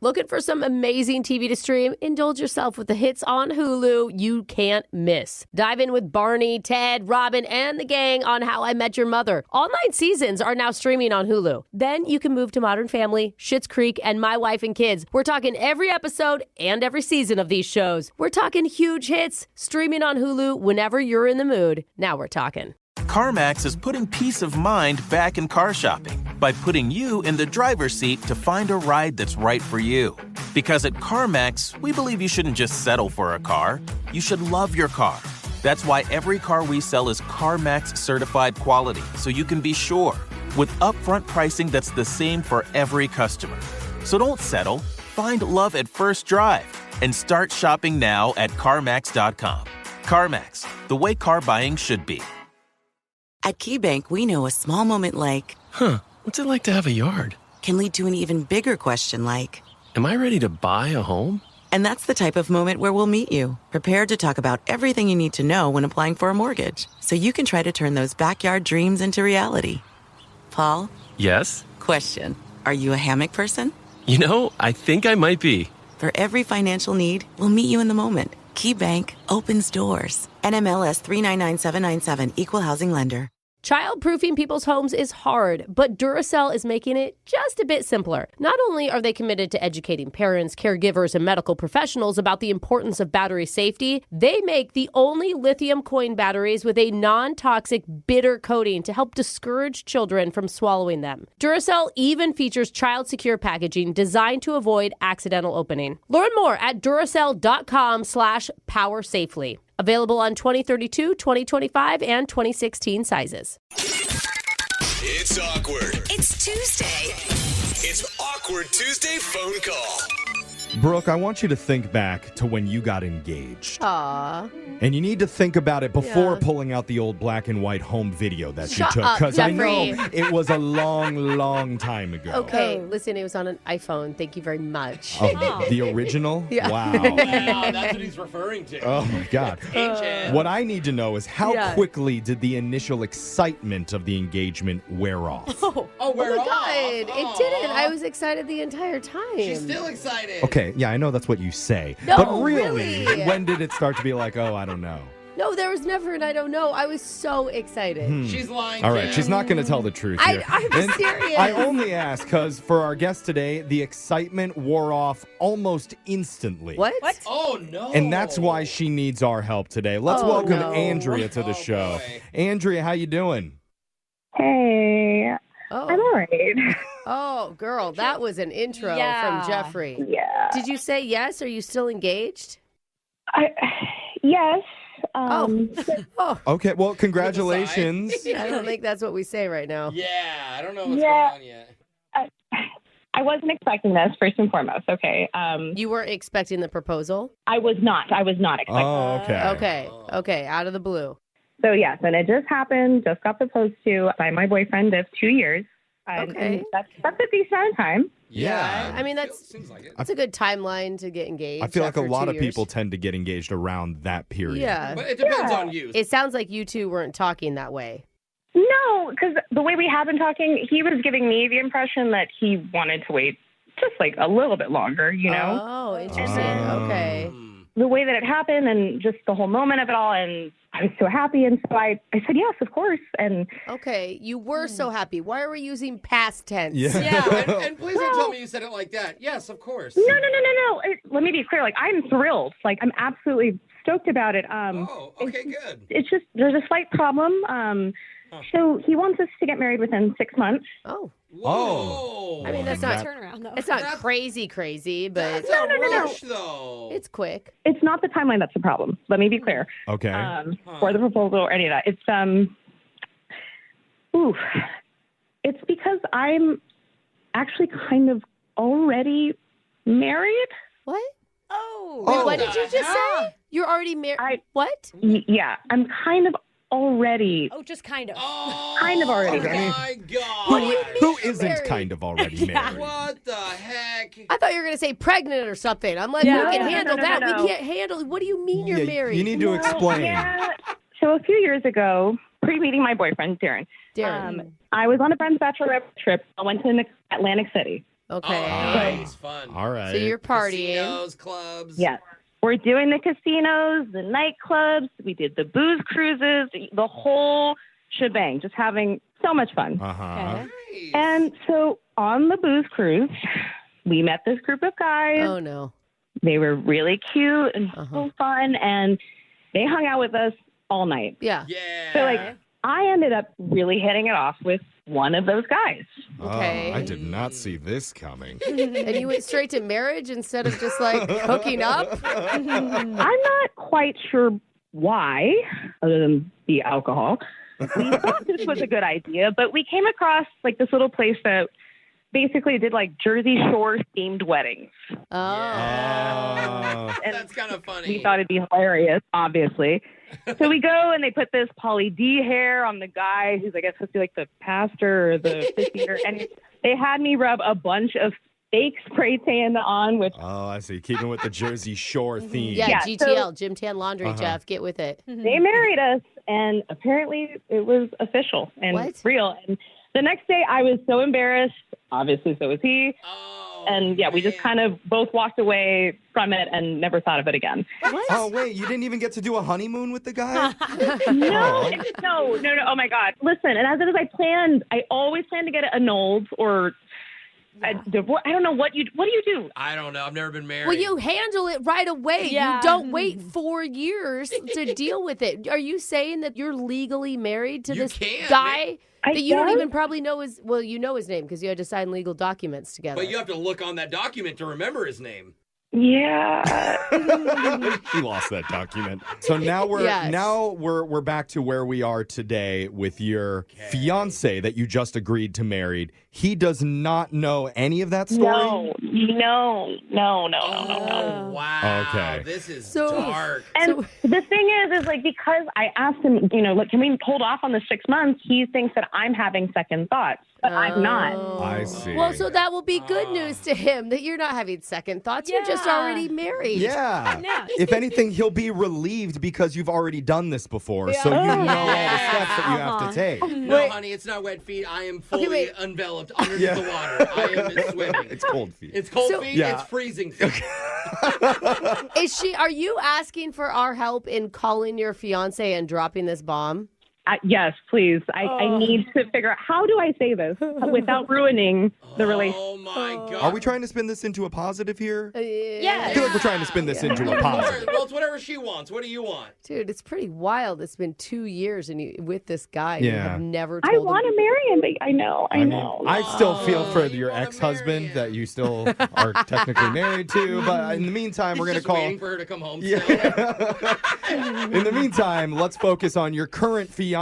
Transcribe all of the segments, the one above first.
Looking for some amazing TV to stream? Indulge yourself with the hits on Hulu you can't miss. Dive in with Barney, Ted, Robin, and the gang on How I Met Your Mother. All 9 seasons are now streaming on Hulu. Then you can move to Modern Family, Schitt's Creek, and My Wife and Kids. We're talking every episode and every season of these shows. We're talking huge hits, streaming on Hulu whenever you're in the mood. Now we're talking. CarMax is putting peace of mind back in car shopping by putting you in the driver's seat to find a ride that's right for you. Because at CarMax, we believe you shouldn't just settle for a car. You should love your car. That's why every car we sell is CarMax certified quality, so you can be sure, with upfront pricing that's the same for every customer. So don't settle. Find love at first drive and start shopping now at CarMax.com. CarMax, the way car buying should be. At KeyBank, we know a small moment like, what's it like to have a yard? Can lead to an even bigger question like, am I ready to buy a home? And that's the type of moment where we'll meet you, prepared to talk about everything you need to know when applying for a mortgage, so you can try to turn those backyard dreams into reality. Paul? Yes? Question. Are you a hammock person? You know, I think I might be. For every financial need, we'll meet you in the moment. KeyBank opens doors. NMLS 399797, Equal Housing Lender. Childproofing people's homes is hard, but Duracell is making it just a bit simpler. Not only are they committed to educating parents, caregivers, and medical professionals about the importance of battery safety, they make the only lithium coin batteries with a non-toxic bitter coating to help discourage children from swallowing them. Duracell even features child-secure packaging designed to avoid accidental opening. Learn more at Duracell.com/powersafely. Available on 2032, 2025, and 2016 sizes. It's awkward. It's Tuesday. It's Awkward Tuesday phone call. Brooke, I want you to think back to when you got engaged. Aww. And you need to think about it before Yeah. pulling out the old black and white home video that Shut you took. up, Because I Jeffrey. know it was a long, long time ago. Okay, listen, it was on an iPhone. Thank you very much. Oh, the original? Yeah. Wow. Wow, that's what he's referring to. Oh, my God. Ancient. What I need to know is how Yeah. quickly did the initial excitement of the engagement wear off? Oh, Oh we're my off. God, it didn't. I was excited the entire time. She's still excited. Okay, yeah, I know that's what you say. No, but really, really. when did it start to be like, oh, I don't know? No, there was never an I don't know. I was so excited. She's lying. All right, Jen. she's not going to tell the truth here. I'm And serious. I only ask because for our guest today, the excitement wore off almost instantly. What? Oh, no. And that's why she needs our help today. Let's Oh, welcome no. Andrea to the Oh, show. boy. Andrea, how you doing? Hey, I'm Oh. all right. Oh, girl, that was an intro Yeah. from Jeffrey. Yeah. Did you say yes? Are you still engaged? Yes. Oh, Okay, well, congratulations. I don't think that's what we say right now. Yeah, I don't know what's Yeah. going on yet. I wasn't expecting this, first and foremost, okay? You weren't expecting the proposal? I was not expecting Oh, okay. Okay, out of the blue. So, yes, and it just happened, just got proposed to by my boyfriend of 2 years. Okay. And that's a decent amount of time. Yeah. I mean, Seems like it. that's a good timeline to get engaged. I feel like a after lot 2 of years. people tend to get engaged around that period. Yeah. But it depends on you. It sounds like you two weren't talking that way. No, because the way we have been talking, he was giving me the impression that he wanted to wait just like a little bit longer, you know? Oh, interesting. Oh. Okay. The way that it happened and just the whole moment of it all, and I was so happy, and so I said yes, of course, and Okay, you were so happy. Why are we using past tense? Yeah. And please don't tell me you said it like that. Yes, of course. no. Let me be clear. Like, I'm thrilled. Like, I'm absolutely stoked about it. Oh, okay, good. It's just there's a slight problem. So he wants us to get married within 6 months. Oh, Whoa. I mean, that's That- not Turnaround, though. it's not That's- crazy, but That's a no. rush, though. it's quick. It's not the timeline that's the problem. Let me be clear. Okay. For the proposal or any of that, it's it's because I'm actually kind of already married. What? Oh. Wait, Oh. what did you just say? You're already married. What? Yeah, I'm kind of already. Oh, just kind of. Oh, Kind of already. my God. Who isn't married? kind of already married? What the heck? I thought you were gonna say pregnant or something. I'm like, Yeah. we can No, handle no, that. no. We can't handle. What do you mean you're Yeah, married? you need to explain. Yeah. So a few years ago, pre-meeting my boyfriend, Darren, Darren. I was on a friend's bachelorette trip. I went to Atlantic City. Okay. Nice, fun. All right. So you're partying. Casinos, clubs. Yes. We're doing the casinos, the nightclubs. We did the booze cruises, the whole shebang, just having so much fun. Uh-huh. Nice. And so on the booze cruise, we met this group of guys. Oh, no. They were really cute and so fun, and they hung out with us all night. Yeah. Yeah. So, I ended up really hitting it off with one of those guys. Okay. I did not see this coming. And you went straight to marriage instead of just like hooking up? I'm not quite sure why, other than the alcohol. We thought this was a good idea, but we came across like this little place that basically did like Jersey Shore themed weddings. Oh. And That's kind of funny. we thought it'd be hilarious, obviously. So we go and they put this Pauly D hair on the guy who's, I guess, supposed to be like the pastor or the officiator. And they had me rub a bunch of fake spray tan on, which Oh, I see. Keeping with the Jersey Shore theme. Yeah, Yeah, GTL, Gym Tan Laundry, Jeff. Get with it. they married us. And apparently it was official and What? real. And the next day I was so embarrassed. Obviously, so was he. Oh, And yeah, we just kind of both walked away from it and never thought of it again. Oh, wait. You didn't even get to do a honeymoon with the guy? No. Oh my God. Listen, and as I planned, I always plan to get it annulled or a divorce. I don't know what do you do? I don't know. I've never been married. Well, you handle it right away. Yeah. You don't wait 4 years to deal with it. Are you saying that you're legally married to You this can, guy I that you don't guess. even probably know his, well, you know his name because you had to sign legal documents together. But you have to look on that document to remember his name. Yeah. She lost that document. So now we're back to where we are today with your fiance that you just agreed to marry. He does not know any of that story. No. Oh, wow. Okay. This is So- dark. And the thing is like because I asked him, look, can we hold off on the 6 months? He thinks that I'm having second thoughts, but I'm not. I see. Well, so that will be good news to him that you're not having second thoughts. You're just Yeah. already married. Yeah. Yeah. If anything, he'll be relieved because you've already done this before. So you know all the steps that you have to take. No, honey, it's not wet feet. I am fully wait. enveloped underneath the water. I am swimming. It's cold feet. It's cold So- feet. Yeah. It's freezing feet. Are you asking for our help in calling your fiance and dropping this bomb? Yes, please. I need to figure out how do I say this without ruining the relationship. Oh my God. Are we trying to spin this into a positive here? I Yeah. feel like we're trying to spin this into a positive. Well, it's whatever she wants. What do you want? Dude, it's pretty wild. It's been 2 years and you with this guy. You Yeah. have never told I him. want to marry him, but I know. I still feel for you your wanna ex-husband marry that him. you still are technically married to, but in the meantime, we're He's going to just waiting call. for her to come home. Yeah. Still. In the meantime, let's focus on your current fiance.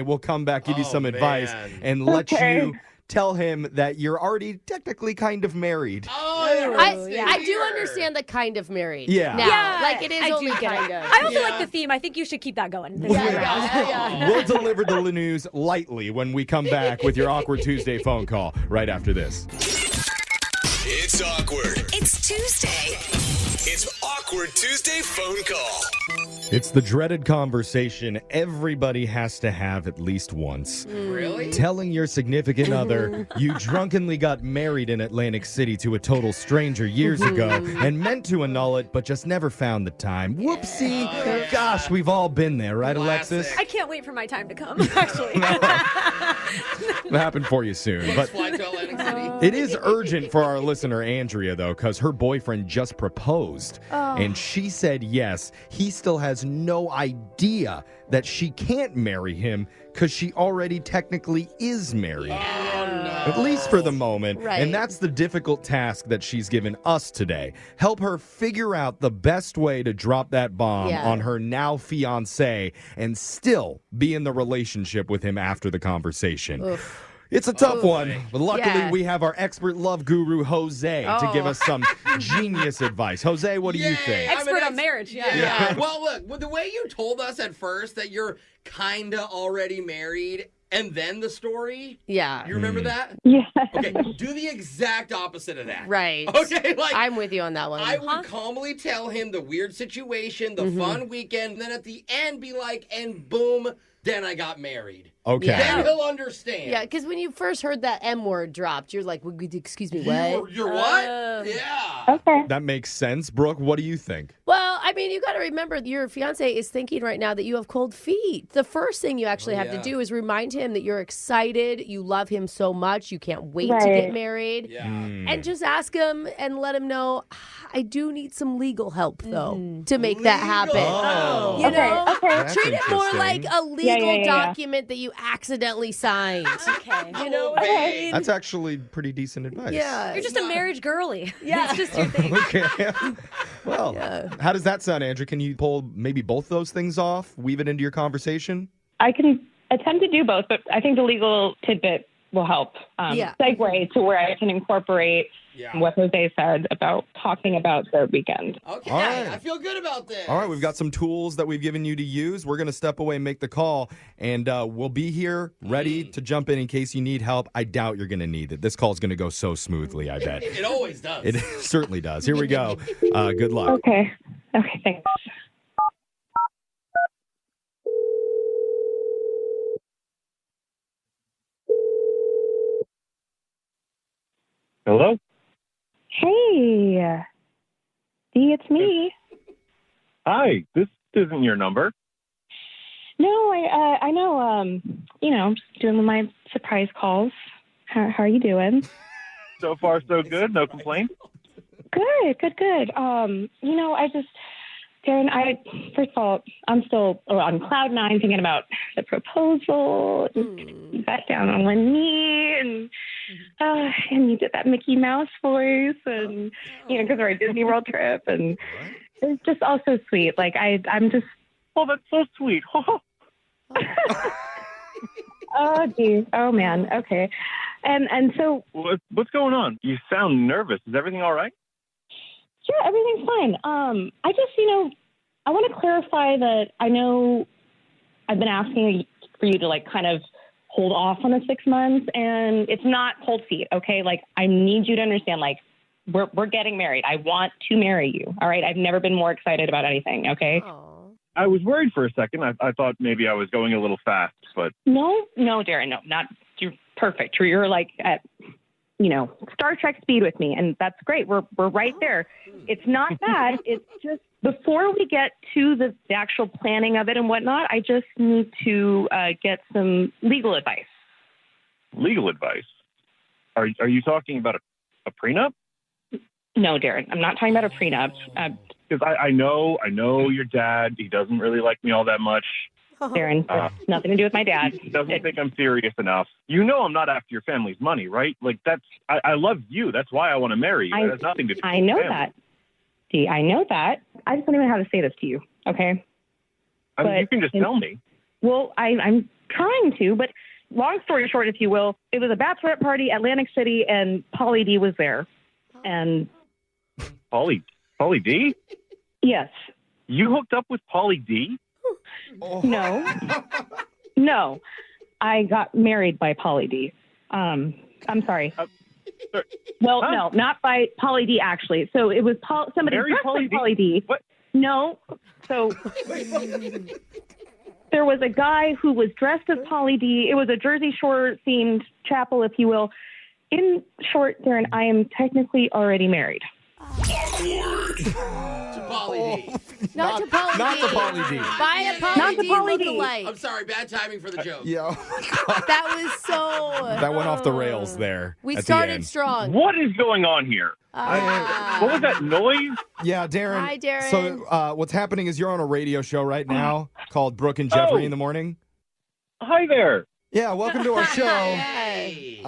We'll come back, give you Oh, some advice, man. and let Okay. you tell him that you're already technically kind of married. Oh, it I hurts to do hear. understand the kind of married. Yeah. Now, Yeah, like it is I do only get it. kind of. I also Yeah. like the theme. I think you should keep that going. We'll deliver the news lightly when we come back with your Awkward Tuesday phone call right after this. It's awkward. It's Tuesday. It's Awkward Tuesday phone call. It's the dreaded conversation everybody has to have at least once. Really? Telling your significant other you drunkenly got married in Atlantic City to a total stranger years ago and meant to annul it, but just never found the time. Whoopsie. Gosh, we've all been there, right, Alexis? Classic. I can't wait for my time to come, actually. It'll happen for you soon. But Fly to Atlantic City. it is urgent for our listener, Andrea, though, because her boyfriend just proposed. And she said yes. He still has no idea that she can't marry him because she already technically is married. At least for the moment. Right. And that's the difficult task that she's given us today. Help her figure out the best way to drop that bomb Yeah. on her now fiance and still be in the relationship with him after the conversation. It's a tough one, but luckily Yeah. we have our expert love guru, Jose, to give us some genius advice. Jose, what do you think? I'm Expert an on marriage, yeah. Yeah. Well, look, with the way you told us at first that you're kind of already married and then the story, Yeah. you remember that? Yeah. Okay, do the exact opposite of that. Right. Okay, like I'm with you on that one. I would calmly tell him the weird situation, the fun weekend, and then at the end be like, and boom, then I got married. Okay. Yeah. Then he'll understand. Yeah, because when you first heard that M word dropped, you're like, excuse me, what? You're what? Yeah. Okay. That makes sense. Brooke, what do you think? Well, I mean, you got to remember your fiance is thinking right now that you have cold feet. The first thing you actually have to do is remind him that you're excited, you love him so much, you can't wait to get married. Yeah. And just ask him and let him know, I do need some legal help, though, to make that happen. Oh. You know? That's Treat it more interesting. like a legal yeah. document that you accidentally signed. Okay. You know what I mean? That's actually pretty decent advice. Yeah. You're just a marriage girly. Yeah. It's just your thing. Okay. Well, how does that sound, Andrew? Can you pull maybe both those things off, weave it into your conversation? I can attempt to do both, but I think the legal tidbit will help segue to where I can incorporate what Jose said about talking about the weekend. Okay. All right. I feel good about this. All right, we've got some tools that we've given you to use. We're going to step away and make the call, and we'll be here ready to jump in case you need help. I doubt you're going to need it. This call is going to go so smoothly, I bet. It always does. It certainly does. Here we go. Good luck. Okay, thanks. Hello? Hey, Dee, it's me. Hi, this isn't your number. No, I know. Just doing my surprise calls. How are you doing? So far, so good. No complaints. Good. Darren, first of all, I'm still on cloud nine thinking about the proposal. Just got down on one knee and you did that Mickey Mouse voice and, because we're a Disney World trip and it's just all so sweet. Like I'm just. Oh, that's so sweet. Oh, geez. Oh, man. Okay. And so. What's going on? You sound nervous. Is everything all right? Sure, everything's fine. I just, I want to clarify that I know I've been asking for you to kind of hold off on the 6 months, and it's not cold feet, okay? I need you to understand, we're getting married. I want to marry you, all right? I've never been more excited about anything, okay? Aww. I was worried for a second. I thought maybe I was going a little fast, but... No, Darren, no, not... You're perfect. You're at... Star Trek speed with me, and that's great. We're right there. It's not bad. It's just before we get to the actual planning of it and whatnot, I just need to get some legal advice. Legal advice? Are you talking about a prenup? No, Darren, I'm not talking about a prenup. Because I know your dad. He doesn't really like me all that much. Darren, nothing to do with my dad. He doesn't think I'm serious enough. I'm not after your family's money, right? I love you. That's why I want to marry you. It has nothing to do with I know family. that. See, I know that. I just don't even know how to say this to you, okay? I mean, you can just tell me. Well, I'm trying to, but long story short, if you will, it was a bachelorette party, Atlantic City, and Pauly D was there. And Pauly D? Yes. You hooked up with Pauly D? No. I got married by Pauly D. I'm sorry. Well, no, not by Pauly D, actually. So it was somebody dressed like Pauly D. What? No. So there was a guy who was dressed as Pauly D. It was a Jersey Shore themed chapel, if you will. In short, Darren, I am technically already married. Awkward. To Pauly D. Not to Pauly D. Not to Pauly D. Buy a Not Pauly to D Pauly D. lookalike. I'm sorry, bad timing for the joke. Yeah. That was so... That went off the rails there. We at the started end. strong. What is going on here? What was that noise? Yeah, Darren. Hi, Darren. So what's happening is you're on a radio show right now called Brooke and Jeffrey in the Morning. Hi there. Yeah, welcome to our show. Hey.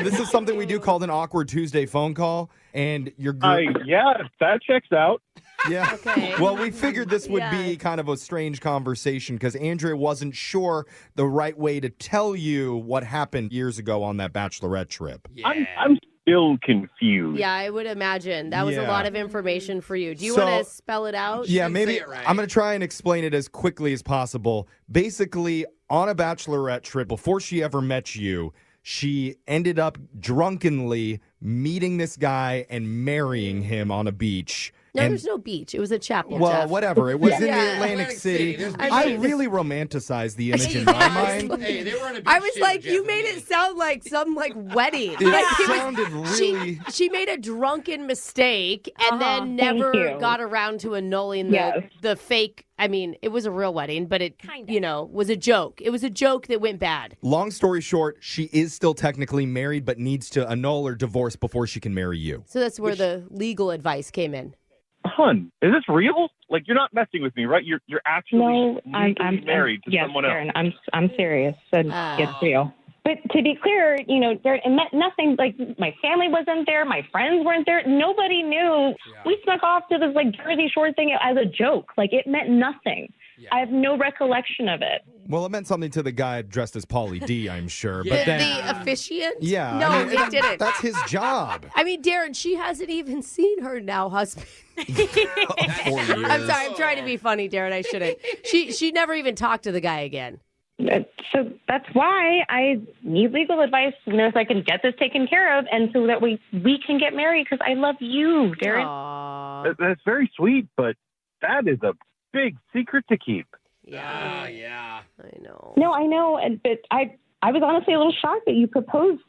This is something we do called an Awkward Tuesday phone call, and your group. Yeah, that checks out. Yeah. Okay. Well, we figured this would be kind of a strange conversation because Andrea wasn't sure the right way to tell you what happened years ago on that bachelorette trip. Yeah. I'm still confused. Yeah, I would imagine. That was a Yeah. lot of information for you. Do you So- want to spell it out? Yeah, didn't maybe say it right. I'm going to try and explain it as quickly as possible. Basically, on a bachelorette trip, before she ever met you, she ended up drunkenly meeting this guy and marrying him on a beach. No, And- there's no beach. It was a chapel. Well, Jeff. whatever. It was in the Yeah, Atlantic City. There's I beaches. really romanticized the image in my mind. Hey, they were on a beach I was too, like, Jeff you and made me. it sound like some wedding. It Like, sounded really... She made a drunken mistake and then Thank never you. got around to annulling Yes. the fake. I mean, it was a real wedding, but it Kinda. was a joke. It was a joke that went bad. Long story short, she is still technically married, but needs to annul or divorce before she can marry you. So that's where the legal advice came in. Hun, is this real? Like, you're not messing with me, right? You're actually No, legally married to yes, someone else. Darren, I'm serious. And it's real. But to be clear, Darren, it meant nothing. Like, my family wasn't there. My friends weren't there. Nobody knew. We snuck off to this, Jersey Shore thing as a joke. Like, it meant nothing. I have no recollection of it. Well, it meant something to the guy dressed as Pauly D, I'm sure. Yeah. But then, The officiant? yeah, No, I mean, it didn't. That's his job. I mean, Darren, she hasn't even seen her now husband. 4 years. I'm sorry, I'm trying to be funny, Darren. I shouldn't. She never even talked to the guy again. So that's why I need legal advice, so I can get this taken care of, and so that we can get married, because I love you, Darren. Aw. That's very sweet, but that is a big secret to keep. Yeah, Yeah. I know. No, I know, but I was honestly a little shocked that you proposed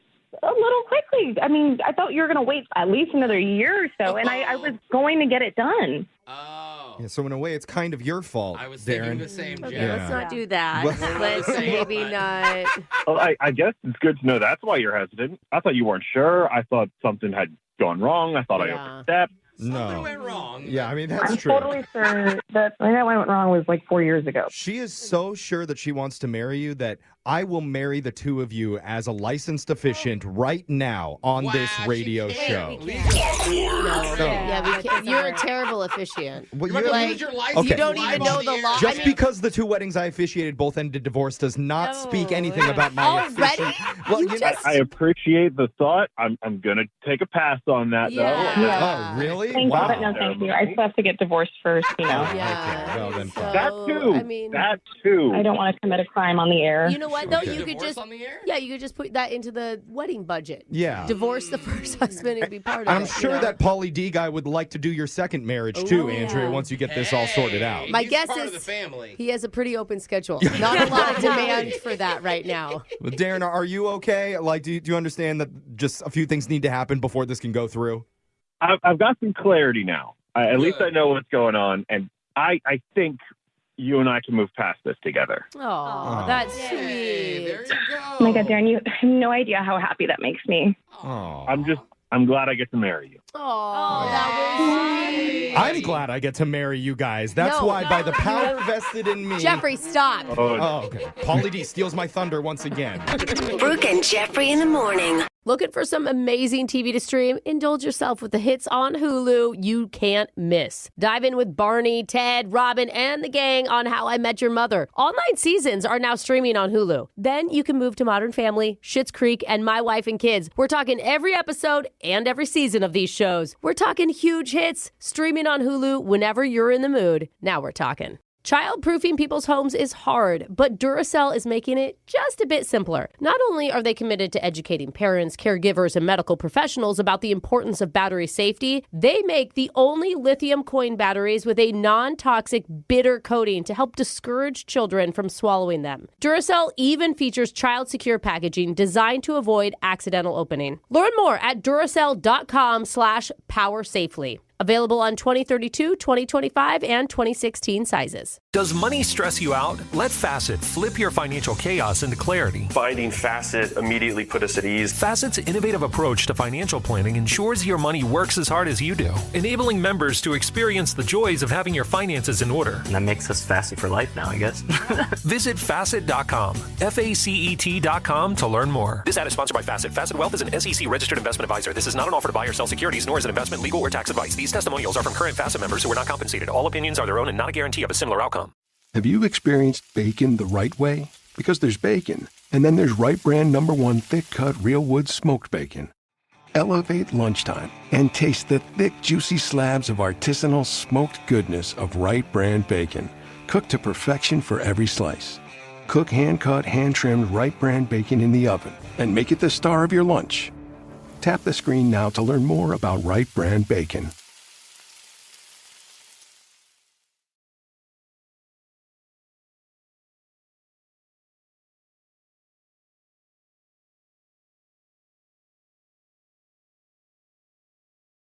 a little quickly. I mean, I thought you were going to wait at least another year or so, and I was going to get it done. Oh. Yeah, so in a way, it's kind of your fault, I was thinking Darren. the same, Jeff. Okay, Yeah. let's not do that. Well- Let's maybe not. Well, I guess it's good to know that's why you're hesitant. I thought you weren't sure. I thought something had gone wrong. I thought I Yeah. overstepped. Something No. went wrong. Yeah, I mean, that's I'm true. totally sure that when that went wrong was 4 years ago. She is so sure that she wants to marry you that I will marry the two of you as a licensed officiant right now on this Wow, radio she show. can't. Legal. No, yeah, we can't. You're a terrible officiant. Well, You're you're- gonna like- lose your license you don't live even on know the air. law. Just I mean- because the two weddings I officiated both ended divorce does not No. speak anything about my Already? officiant. Well, You you just- I appreciate the thought. I'm going to take a pass on that, Yeah. though. Yeah. Oh, really? Thank Wow. you, but no, thank you. I still have to get divorced first, Yeah. Okay, well, then fine. That too. I mean, That too. I don't want to commit a crime on the air. you know what though? Okay. You could Divorce just on the air? you could just put that into the wedding budget. Yeah. Divorce the first husband and be part of I'm it. sure that Pauly D guy would like to do your second marriage too, Ooh. Andrea, once you get this all sorted out. My He's guess part is of the family. he has a pretty open schedule. Not a lot of demand for that right now. Well, Darren, are you okay? Like, do you understand that just a few things need to happen before this can go through? I've got some clarity now. At least Good. I know what's going on, and I think you and I can move past this together. Oh, that's Yay, there sweet. you go. Oh my God, Darren, you have no idea how happy that makes me. Oh. I'm glad I get to marry you. Oh, that was sweet. I'm glad I get to marry you guys. That's No. why, by the power vested in me. Jeffrey, stop. Oh, okay. Pauly D steals my thunder once again. Brooke and Jeffrey in the morning. Looking for some amazing TV to stream? Indulge yourself with the hits on Hulu you can't miss. Dive in with Barney, Ted, Robin, and the gang on How I Met Your Mother. All 9 seasons are now streaming on Hulu. Then you can move to Modern Family, Schitt's Creek, and My Wife and Kids. We're talking every episode and every season of these shows. We're talking huge hits, streaming on Hulu whenever you're in the mood. Now we're talking. Child-proofing people's homes is hard, but Duracell is making it just a bit simpler. Not only are they committed to educating parents, caregivers, and medical professionals about the importance of battery safety, they make the only lithium coin batteries with a non-toxic bitter coating to help discourage children from swallowing them. Duracell even features child-secure packaging designed to avoid accidental opening. Learn more at Duracell.com/powersafely. Available on 2032, 2025, and 2016 sizes. Does money stress you out? Let Facet flip your financial chaos into clarity. Finding Facet immediately put us at ease. Facet's innovative approach to financial planning ensures your money works as hard as you do, enabling members to experience the joys of having your finances in order. And that makes us Facet for life now, I guess. Visit Facet.com, FACET.com to learn more. This ad is sponsored by Facet. Facet Wealth is an SEC registered investment advisor. This is not an offer to buy or sell securities, nor is it investment, legal, or tax advice. These testimonials are from current Facet members who are not compensated. All opinions are their own and not a guarantee of a similar outcome. Have you experienced bacon the right way? Because there's bacon, and then there's Wright Brand #1 thick-cut real wood smoked bacon. Elevate lunchtime and taste the thick, juicy slabs of artisanal smoked goodness of Wright Brand bacon, cooked to perfection for every slice. Cook hand-cut, hand-trimmed Wright Brand bacon in the oven and make it the star of your lunch. Tap the screen now to learn more about Wright Brand bacon.